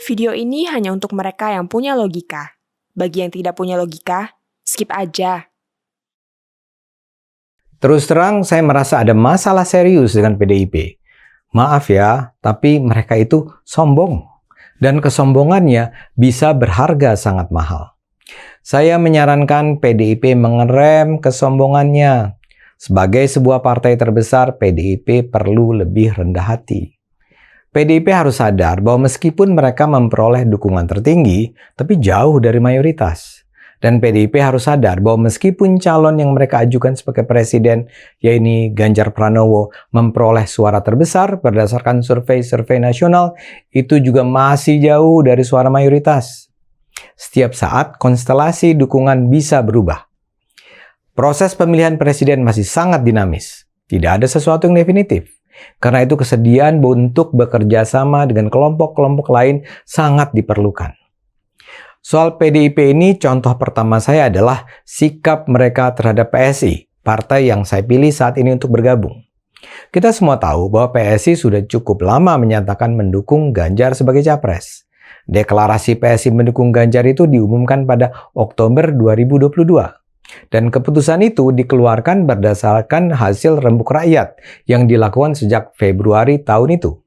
Video ini hanya untuk mereka yang punya logika. Bagi yang tidak punya logika, skip aja. Terus terang, saya merasa ada masalah serius dengan PDIP. Maaf ya, tapi mereka itu sombong. Dan kesombongannya bisa berharga sangat mahal. Saya menyarankan PDIP mengerem kesombongannya. Sebagai sebuah partai terbesar, PDIP perlu lebih rendah hati. PDIP harus sadar bahwa meskipun mereka memperoleh dukungan tertinggi, tapi jauh dari mayoritas. Dan PDIP harus sadar bahwa meskipun calon yang mereka ajukan sebagai presiden, yaitu Ganjar Pranowo, memperoleh suara terbesar berdasarkan survei-survei nasional, itu juga masih jauh dari suara mayoritas. Setiap saat, konstelasi dukungan bisa berubah. Proses pemilihan presiden masih sangat dinamis. Tidak ada sesuatu yang definitif. Karena itu kesediaan untuk bekerja sama dengan kelompok-kelompok lain sangat diperlukan. Soal PDIP ini, contoh pertama saya adalah sikap mereka terhadap PSI, partai yang saya pilih saat ini untuk bergabung. Kita semua tahu bahwa PSI sudah cukup lama menyatakan mendukung Ganjar sebagai capres. Deklarasi PSI mendukung Ganjar itu diumumkan pada Oktober 2022. Dan keputusan itu dikeluarkan berdasarkan hasil rembuk rakyat yang dilakukan sejak Februari tahun itu.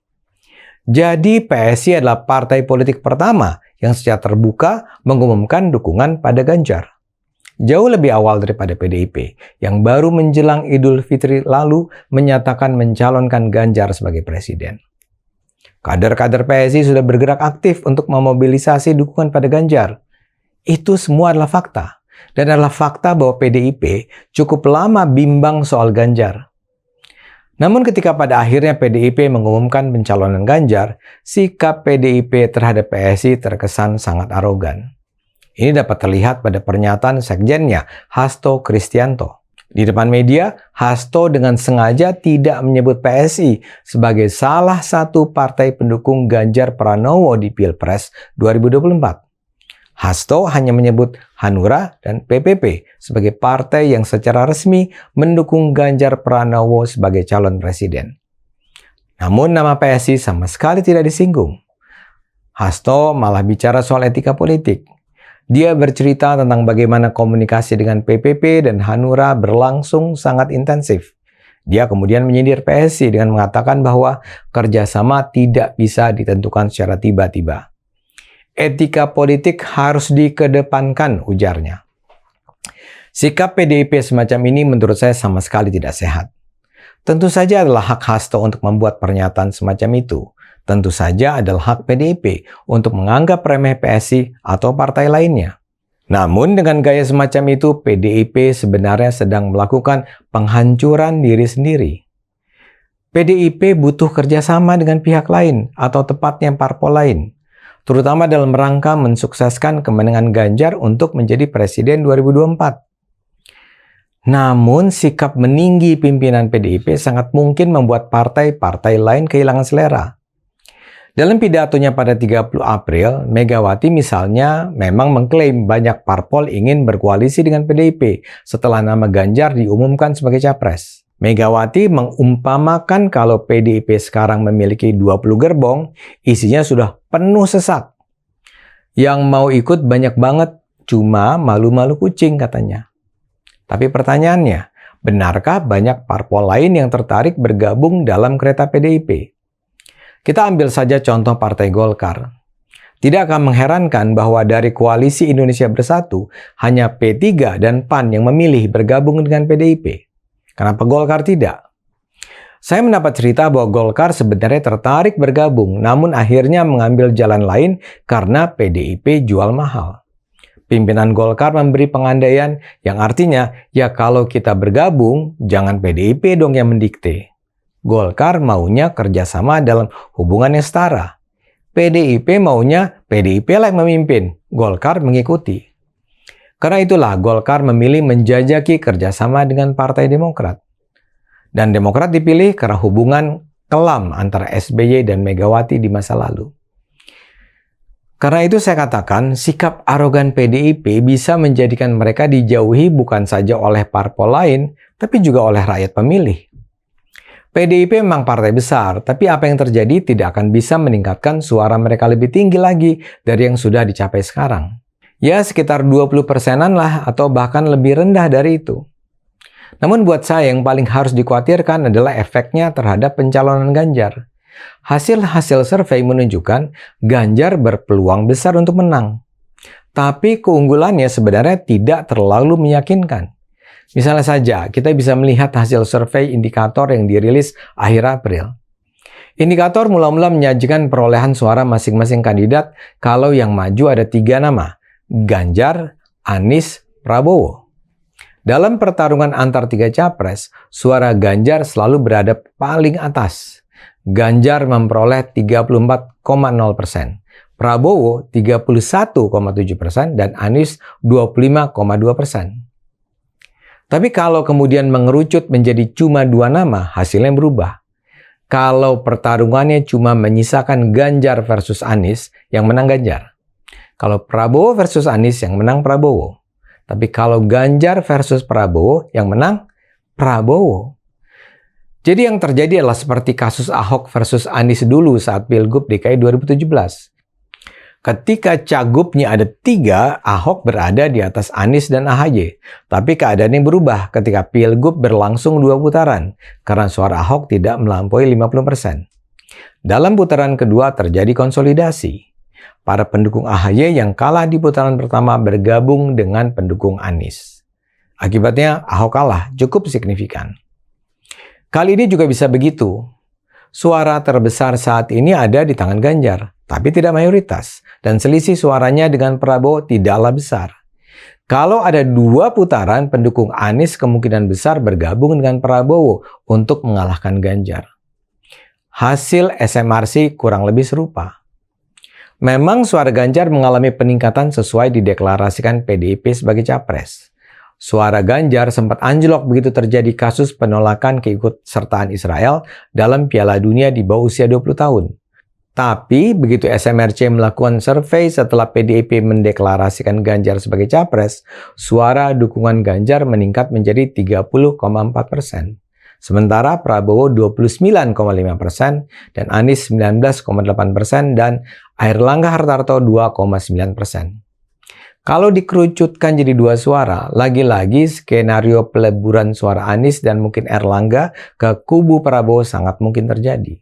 Jadi PSI adalah partai politik pertama yang secara terbuka mengumumkan dukungan pada Ganjar. Jauh lebih awal daripada PDIP yang baru menjelang Idul Fitri lalu menyatakan mencalonkan Ganjar sebagai presiden. Kader-kader PSI sudah bergerak aktif untuk memobilisasi dukungan pada Ganjar. Itu semua adalah fakta. Dan adalah fakta bahwa PDIP cukup lama bimbang soal Ganjar. Namun ketika pada akhirnya PDIP mengumumkan pencalonan Ganjar, sikap PDIP terhadap PSI terkesan sangat arogan. Ini dapat terlihat pada pernyataan sekjennya, Hasto Kristianto. Di depan media, Hasto dengan sengaja tidak menyebut PSI sebagai salah satu partai pendukung Ganjar Pranowo di Pilpres 2024. Hasto hanya menyebut Hanura dan PPP sebagai partai yang secara resmi mendukung Ganjar Pranowo sebagai calon presiden. Namun nama PSI sama sekali tidak disinggung. Hasto malah bicara soal etika politik. Dia bercerita tentang bagaimana komunikasi dengan PPP dan Hanura berlangsung sangat intensif. Dia kemudian menyindir PSI dengan mengatakan bahwa kerjasama tidak bisa ditentukan secara tiba-tiba. Etika politik harus dikedepankan, ujarnya. Sikap PDIP semacam ini menurut saya sama sekali tidak sehat. Tentu saja adalah hak Hasto untuk membuat pernyataan semacam itu. Tentu saja adalah hak PDIP untuk menganggap remeh PSI atau partai lainnya. Namun dengan gaya semacam itu, PDIP sebenarnya sedang melakukan penghancuran diri sendiri. PDIP butuh kerjasama dengan pihak lain atau tepatnya parpol lain. Terutama dalam rangka mensukseskan kemenangan Ganjar untuk menjadi presiden 2024. Namun, sikap meninggi pimpinan PDIP sangat mungkin membuat partai-partai lain kehilangan selera. Dalam pidatonya pada 30 April, Megawati misalnya memang mengklaim banyak parpol ingin berkoalisi dengan PDIP setelah nama Ganjar diumumkan sebagai capres. Megawati mengumpamakan kalau PDIP sekarang memiliki 20 gerbong, isinya sudah penuh sesak. Yang mau ikut banyak banget, cuma malu-malu kucing katanya. Tapi pertanyaannya, benarkah banyak parpol lain yang tertarik bergabung dalam kereta PDIP? Kita ambil saja contoh Partai Golkar. Tidak akan mengherankan bahwa dari Koalisi Indonesia Bersatu, hanya P3 dan PAN yang memilih bergabung dengan PDIP. Kenapa Golkar tidak? Saya mendapat cerita bahwa Golkar sebenarnya tertarik bergabung, namun akhirnya mengambil jalan lain karena PDIP jual mahal. Pimpinan Golkar memberi pengandaian yang artinya, ya kalau kita bergabung, jangan PDIP dong yang mendikte. Golkar maunya kerjasama dalam hubungan yang setara. PDIP maunya PDIP lah yang memimpin, Golkar mengikuti. Karena itulah Golkar memilih menjajaki kerjasama dengan Partai Demokrat. Dan Demokrat dipilih karena hubungan kelam antara SBY dan Megawati di masa lalu. Karena itu saya katakan sikap arogan PDIP bisa menjadikan mereka dijauhi bukan saja oleh parpol lain, tapi juga oleh rakyat pemilih. PDIP memang partai besar, tapi apa yang terjadi tidak akan bisa meningkatkan suara mereka lebih tinggi lagi dari yang sudah dicapai sekarang. Ya, sekitar 20%-an lah atau bahkan lebih rendah dari itu. Namun buat saya yang paling harus dikhawatirkan adalah efeknya terhadap pencalonan Ganjar. Hasil-hasil survei menunjukkan Ganjar berpeluang besar untuk menang. Tapi keunggulannya sebenarnya tidak terlalu meyakinkan. Misalnya saja, kita bisa melihat hasil survei indikator yang dirilis akhir April. Indikator mula-mula menyajikan perolehan suara masing-masing kandidat kalau yang maju ada 3 nama, Ganjar, Anies, Prabowo. Dalam pertarungan antar 3 capres, suara Ganjar selalu berada paling atas. Ganjar memperoleh 34,0%, Prabowo 31,7%, dan Anies 25,2%. Tapi kalau kemudian mengerucut menjadi cuma 2 nama, hasilnya berubah. Kalau pertarungannya cuma menyisakan Ganjar versus Anies, yang menang Ganjar. Kalau Prabowo versus Anies, yang menang Prabowo. Tapi kalau Ganjar versus Prabowo, yang menang Prabowo. Jadi yang terjadi adalah seperti kasus Ahok versus Anies dulu saat Pilgub DKI 2017. Ketika cagupnya ada 3, Ahok berada di atas Anies dan AHY. Tapi keadaannya berubah ketika Pilgub berlangsung 2 putaran, karena suara Ahok tidak melampaui 50%. Dalam putaran kedua terjadi konsolidasi. Para pendukung AHY yang kalah di putaran pertama bergabung dengan pendukung Anies. Akibatnya Ahok kalah cukup signifikan. Kali ini juga bisa begitu. Suara terbesar saat ini ada di tangan Ganjar, tapi tidak mayoritas, dan selisih suaranya dengan Prabowo tidaklah besar. Kalau ada 2 putaran, pendukung Anies kemungkinan besar bergabung dengan Prabowo untuk mengalahkan Ganjar. Hasil SMRC kurang lebih serupa. Memang suara Ganjar mengalami peningkatan sesuai dideklarasikan PDIP sebagai capres. Suara Ganjar sempat anjlok begitu terjadi kasus penolakan keikutsertaan Israel dalam Piala Dunia di bawah usia 20 tahun. Tapi begitu SMRC melakukan survei setelah PDIP mendeklarasikan Ganjar sebagai capres, suara dukungan Ganjar meningkat menjadi 30,4%. Sementara Prabowo 29,5% dan Anies 19,8% dan Airlangga Hartarto 2,9%. Kalau dikerucutkan jadi 2 suara, lagi-lagi skenario peleburan suara Anies dan mungkin Airlangga ke kubu Prabowo sangat mungkin terjadi.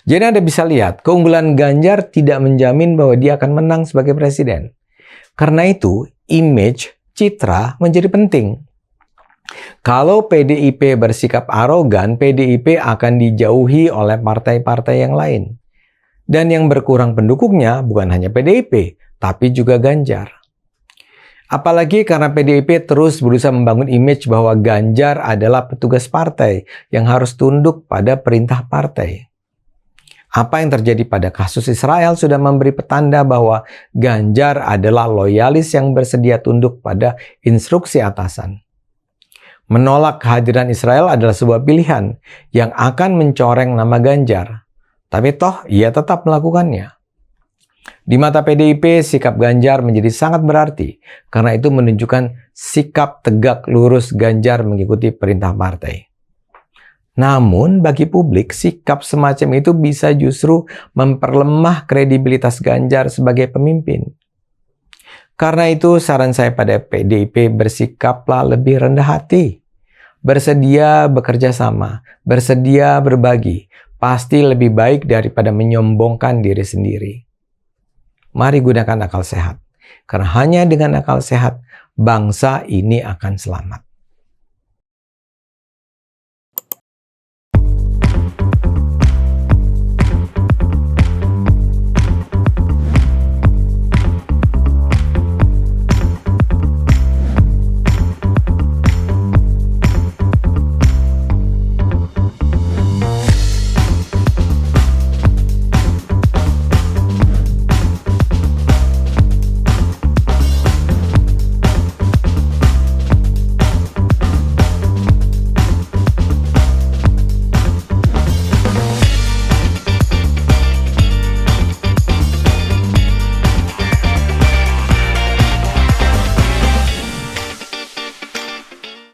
Jadi Anda bisa lihat, keunggulan Ganjar tidak menjamin bahwa dia akan menang sebagai presiden. Karena itu, image, citra menjadi penting. Kalau PDIP bersikap arogan, PDIP akan dijauhi oleh partai-partai yang lain. Dan yang berkurang pendukungnya bukan hanya PDIP, tapi juga Ganjar. Apalagi karena PDIP terus berusaha membangun image bahwa Ganjar adalah petugas partai yang harus tunduk pada perintah partai. Apa yang terjadi pada kasus Israel sudah memberi petanda bahwa Ganjar adalah loyalis yang bersedia tunduk pada instruksi atasan. Menolak kehadiran Israel adalah sebuah pilihan yang akan mencoreng nama Ganjar. Tapi toh ia tetap melakukannya. Di mata PDIP, sikap Ganjar menjadi sangat berarti karena itu menunjukkan sikap tegak lurus Ganjar mengikuti perintah partai. Namun bagi publik, sikap semacam itu bisa justru memperlemah kredibilitas Ganjar sebagai pemimpin. Karena itu saran saya pada PDIP bersikaplah lebih rendah hati. Bersedia bekerja sama, bersedia berbagi, pasti lebih baik daripada menyombongkan diri sendiri. Mari gunakan akal sehat, karena hanya dengan akal sehat, bangsa ini akan selamat.